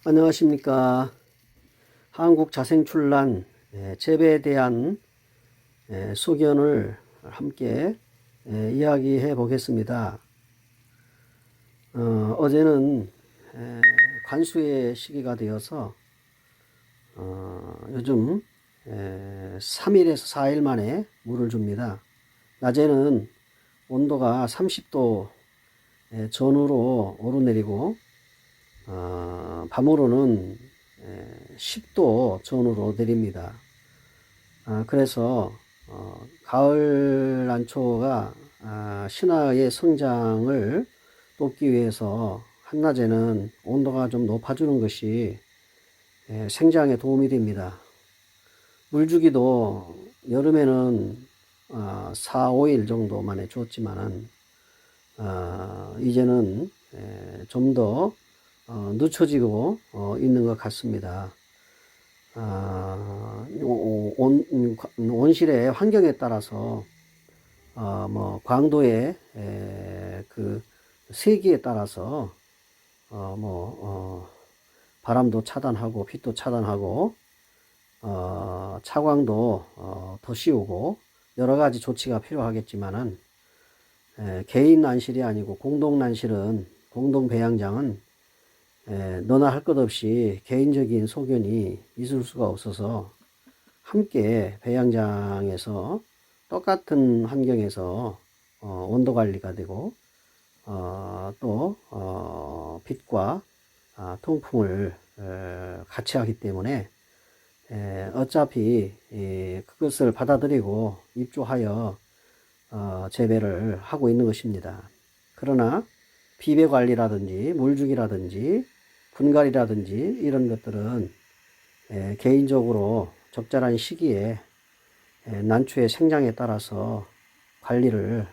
안녕하십니까. 한국자생출란 재배에 대한 소견을 함께 이야기해 보겠습니다. 어제는 관수의 시기가 되어서 요즘 3일에서 4일 만에 물을 줍니다. 낮에는 온도가 30도 전후로 오르내리고 밤으로는 10도 전후로 내립니다. 그래서 가을 난초가 신화의 성장을 돕기 위해서 한낮에는 온도가 좀 높아주는 것이 생장에 도움이 됩니다. 물주기도 여름에는 4, 5일 정도 만에 주었지만은 이제는 좀 더 늦춰지고 있는 것 같습니다. 온실의 환경에 따라서 뭐 광도의 그 세기에 따라서 바람도 차단하고 빛도 차단하고 차광도 더 씌우고 여러 가지 조치가 필요하겠지만은 개인 난실이 아니고 공동 난실은 공동 배양장은 너나 할 것 없이 개인적인 소견이 있을 수가 없어서 함께 배양장에서 똑같은 환경에서 온도 관리가 되고 또 빛과 통풍을 같이 하기 때문에 어차피 그것을 받아들이고 입주하여 재배를 하고 있는 것입니다. 그러나 비배 관리라든지 물주기라든지 분갈이라든지 이런 것들은 개인적으로 적절한 시기에 난초의 생장에 따라서 관리를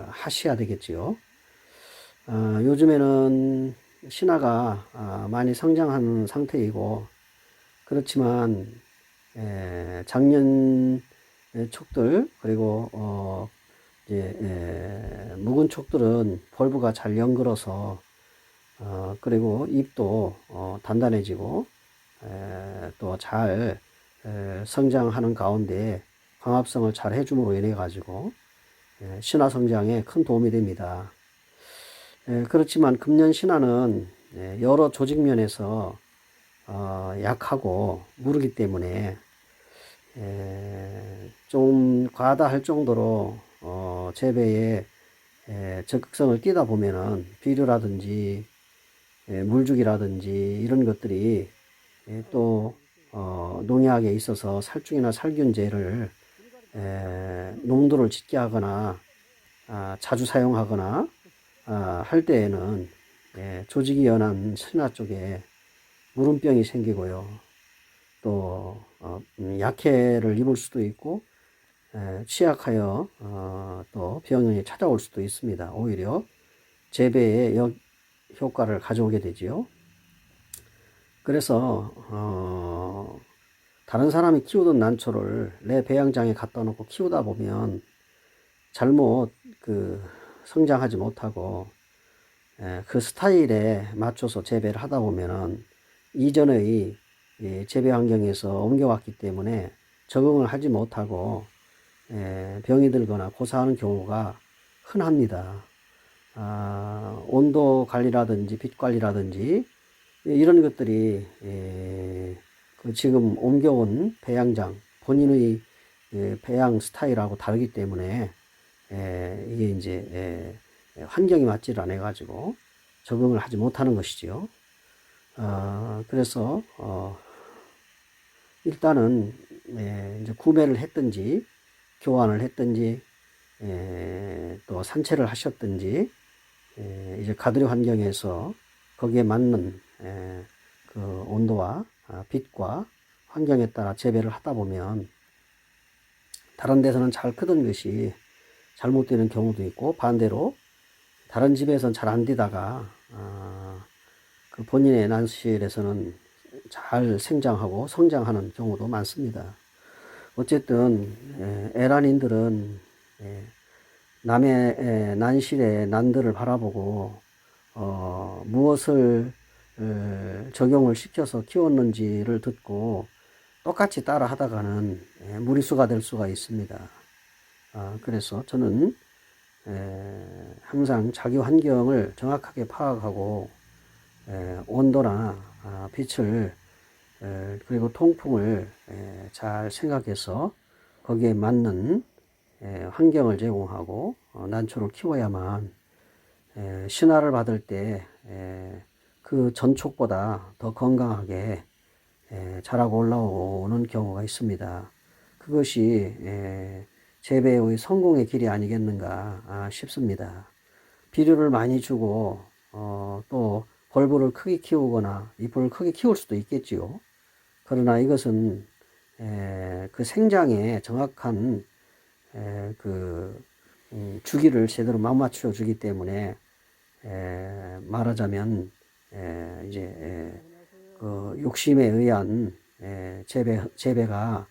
하셔야 되겠지요. 요즘에는 신화가 많이 성장하는 상태이고 그렇지만 작년 촉들 그리고 이제 묵은 촉들은 볼브가 잘 연글어서 그리고 잎도 단단해지고 또 잘 성장하는 가운데 광합성을 잘 해줌으로 인해 가지고 신화 성장에 큰 도움이 됩니다. 그렇지만 금년 신화는 여러 조직 면에서 약하고 무르기 때문에 좀 과다할 정도로 재배에 적극성을 띠다 보면은 비료라든지 물주기라든지 이런 것들이 또 농약에 있어서 살충이나 살균제를 농도를 짙게 하거나 자주 사용하거나 할 때에는 조직이 연한 신화 쪽에 무름병이 생기고요. 또 약해를 입을 수도 있고 취약하여 또 병이 찾아올 수도 있습니다. 오히려 재배에 효과를 가져오게 되지요. 그래서 다른 사람이 키우던 난초를 내 배양장에 갖다 놓고 키우다 보면 잘못 성장하지 못하고 그 스타일에 맞춰서 재배를 하다 보면은 이전의 재배 환경에서 옮겨왔기 때문에 적응을 하지 못하고 병이 들거나 고사하는 경우가 흔합니다. 온도 관리라든지 빛 관리라든지 이런 것들이 지금 옮겨온 배양장 본인의 배양 스타일하고 다르기 때문에 이게 이제 환경이 맞지를 않아 가지고 적응을 하지 못하는 것이지요. 그래서 일단은 이제 구매를 했든지 교환을 했든지 또 산채를 하셨든지 이제 가드리 환경에서 거기에 맞는 그 온도와 빛과 환경에 따라 재배를 하다 보면 다른 데서는 잘 크던 것이 잘못되는 경우도 있고 반대로 다른 집에서는 잘 안 되다가 그 본인의 난실에서는 잘 생장하고 성장하는 경우도 많습니다. 어쨌든 에란인들은 남의 난실의 난들을 바라보고 무엇을 적용을 시켜서 키웠는지를 듣고 똑같이 따라 하다가는 무리수가 될 수가 있습니다. 그래서 저는 항상 자기 환경을 정확하게 파악하고 온도나 빛을 그리고 통풍을 잘 생각해서 거기에 맞는 환경을 제공하고 난초를 키워야만 신화를 받을 때 그 전촉보다 더 건강하게 자라고 올라오는 경우가 있습니다. 그것이 재배의 성공의 길이 아니겠는가 싶습니다. 비료를 많이 주고 또 벌브를 크게 키우거나 잎을 크게 키울 수도 있겠지요. 그러나 이것은 그 생장에 정확한 주기를 제대로 맞춰 주기 때문에 말하자면 이제 그 욕심에 의한 재배가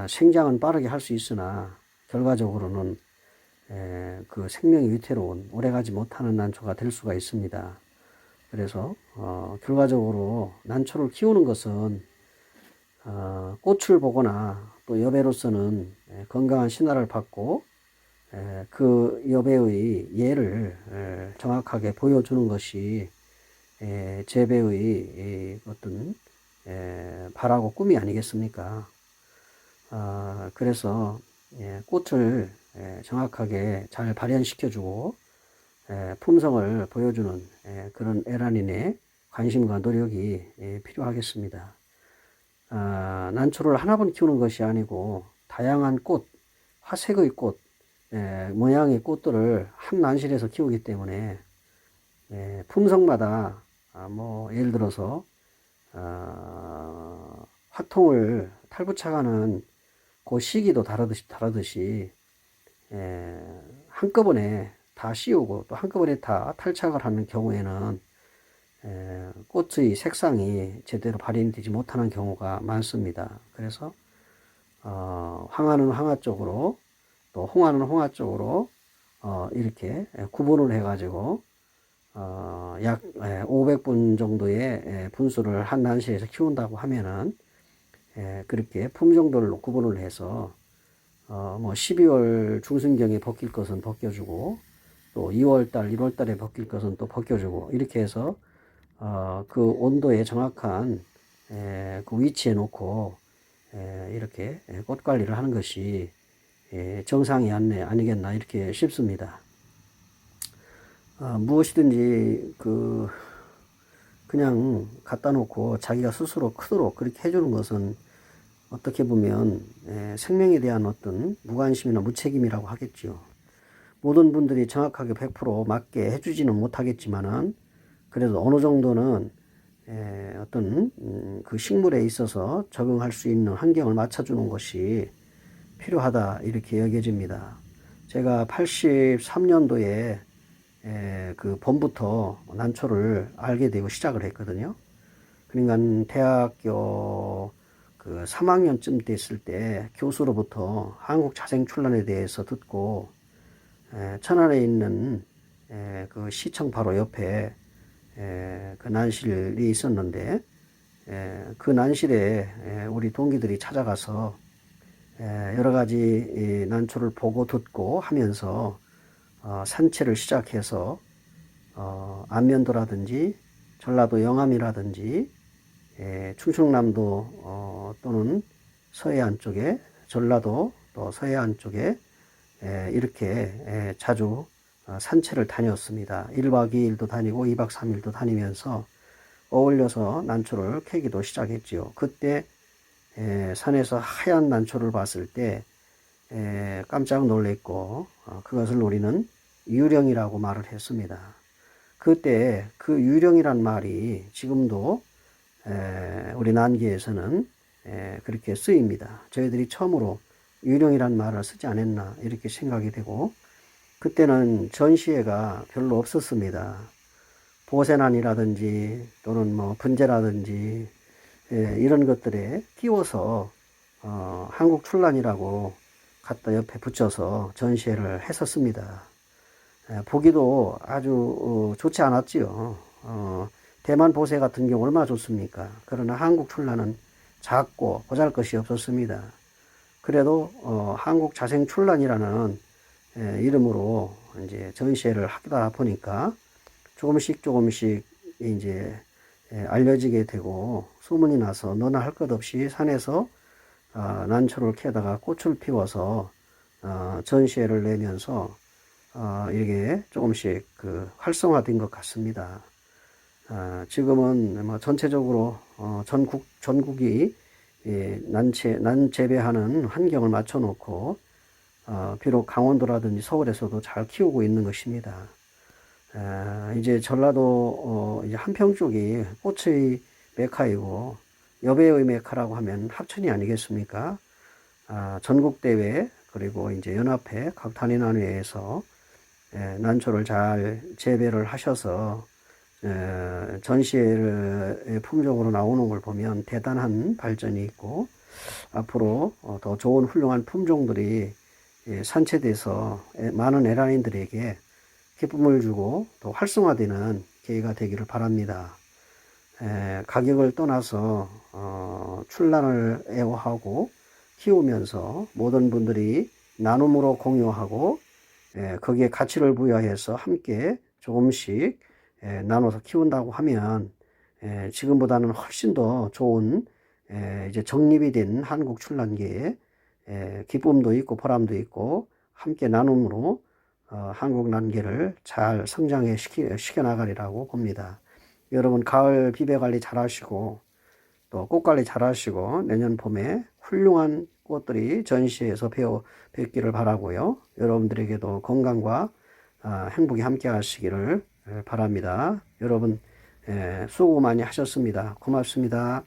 생장은 빠르게 할 수 있으나 결과적으로는 그 생명이 위태로운 오래가지 못하는 난초가 될 수가 있습니다. 그래서 결과적으로 난초를 키우는 것은 꽃을 보거나 또 여배로서는 건강한 신화를 받고 그 여배의 예를 정확하게 보여주는 것이 재배의 어떤 바라고 꿈이 아니겠습니까? 그래서 꽃을 정확하게 잘 발현시켜주고 품성을 보여주는 그런 에란인의 관심과 노력이 필요하겠습니다. 난초를 하나만 키우는 것이 아니고 다양한 꽃, 화색의 꽃, 모양의 꽃들을 한 난실에서 키우기 때문에 품성마다 뭐 예를 들어서 화통을 탈부착하는 그 시기도 다르듯이 한꺼번에 다 씌우고 또 한꺼번에 다 탈착을 하는 경우에는 꽃의 색상이 제대로 발현되지 못하는 경우가 많습니다. 그래서 황화는 황화 쪽으로 또 홍화는 홍화 쪽으로 이렇게 구분을 해가지고 약 500분 정도의 분수를 한 난시에서 키운다고 하면은 그렇게 품종별로 구분을 해서 뭐 12월 중순경에 벗길 것은 벗겨주고 또 2월달, 1월달에 벗길 것은 또 벗겨주고 이렇게 해서 그 온도에 정확한 그 위치에 놓고 이렇게 꽃 관리를 하는 것이 정상이 아니겠나 이렇게 싶습니다. 무엇이든지 그냥 갖다 놓고 자기가 스스로 크도록 그렇게 해주는 것은 어떻게 보면 생명에 대한 어떤 무관심이나 무책임이라고 하겠지요. 모든 분들이 정확하게 100% 맞게 해주지는 못하겠지만은 그래도 어느 정도는 어떤 그 식물에 있어서 적응할 수 있는 환경을 맞춰주는 것이 필요하다 이렇게 여겨집니다. 제가 83년도에 그 봄부터 난초를 알게 되고 시작을 했거든요. 그러니까 대학교 그 3학년쯤 됐을 때 교수로부터 한국 자생출란에 대해서 듣고 천안에 있는 그 시청 바로 옆에 그 난실이 있었는데 그 난실에 우리 동기들이 찾아가서 여러 가지 난초를 보고 듣고 하면서 산채를 시작해서 안면도라든지 전라도 영암이라든지 충청남도 또는 서해안 쪽에 전라도 또 서해안 쪽에 이렇게 자주 산채를 다녔습니다. 1박 2일도 다니고 2박 3일도 다니면서 어울려서 난초를 캐기도 시작했지요. 그때 산에서 하얀 난초를 봤을 때 깜짝 놀랐고 그것을 우리는 유령이라고 말을 했습니다. 그때 그 유령이란 말이 지금도 우리 난기에서는 그렇게 쓰입니다. 저희들이 처음으로 유령이란 말을 쓰지 않았나 이렇게 생각이 되고 그때는 전시회가 별로 없었습니다. 보세난이라든지 또는 뭐 분재라든지 이런 것들에 끼워서 한국 출란이라고 갖다 옆에 붙여서 전시회를 했었습니다. 보기도 아주 좋지 않았지요. 대만 보세 같은 경우 얼마나 좋습니까? 그러나 한국 출란은 작고 보잘것이 없었습니다. 그래도 한국 자생 출란이라는 이름으로 이제 전시회를 하다 보니까 조금씩 이제 알려지게 되고 소문이 나서 너나 할 것 없이 산에서 난초를 캐다가 꽃을 피워서 전시회를 내면서 이게 조금씩 그 활성화된 것 같습니다. 지금은 뭐 전체적으로 전국이 난 재배하는 환경을 맞춰 놓고 비록 강원도라든지 서울에서도 잘 키우고 있는 것입니다. 이제 전라도 이제 한평 쪽이 꽃의 메카이고 여배의 메카라고 하면 합천이 아니겠습니까? 전국대회 그리고 이제 연합회 각 단위단위에서 난초를 잘 재배를 하셔서 전시회의 품종으로 나오는 걸 보면 대단한 발전이 있고 앞으로 더 좋은 훌륭한 품종들이 산채돼서 많은 에란인들에게 기쁨을 주고 또 활성화되는 계기가 되기를 바랍니다. 가격을 떠나서 출란을 애호하고 키우면서 모든 분들이 나눔으로 공유하고 거기에 가치를 부여해서 함께 조금씩 나눠서 키운다고 하면 지금보다는 훨씬 더 좋은 이제 정립이 된 한국 출란계에 기쁨도 있고 보람도 있고 함께 나눔으로 한국 난계를 잘 성장해 시켜 나가리라고 봅니다. 여러분 가을 비배 관리 잘 하시고 또 꽃 관리 잘 하시고 내년 봄에 훌륭한 꽃들이 전시회에서 뵙기를 바라고요. 여러분들에게도 건강과 행복이 함께 하시기를 바랍니다. 여러분 수고 많이 하셨습니다. 고맙습니다.